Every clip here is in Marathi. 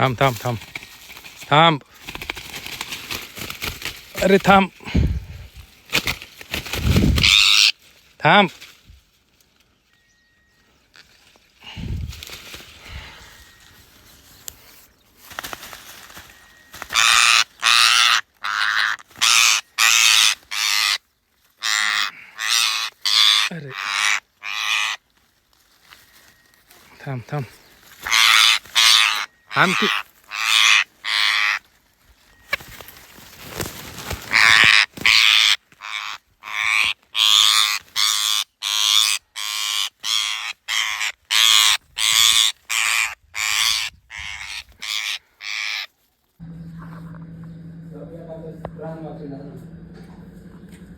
थांब थांब थांब थांब. अरे थांब थांब. अरे थांब थांब थांब तू.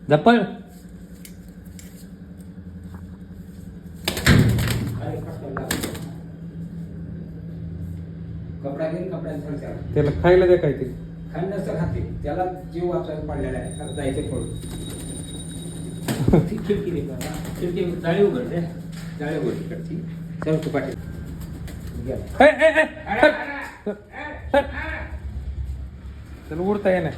जपळ. कपडा घेऊन कपड्यांचा त्याला खायला द्या काहीतरी. खाण्याचं खाते त्याला जीव वाचायला पडलेला आहे. आता जायचे पडून खिडकी रे बाबा. खिडकी जाळी उघडते. जाळी उघड तिकडची. चल तू पाठी त्याला उडता येणार.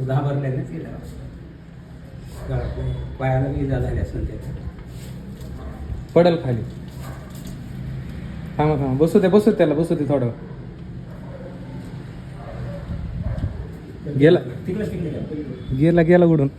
घाबरले ना तिला. पायाला इजा झाली असेल त्याच्या. पडल खाली. थांबा थांबा. बसू दे बसू दे त्याला बसू दे थोडं. गेला तिकडे गेला गेला उडून.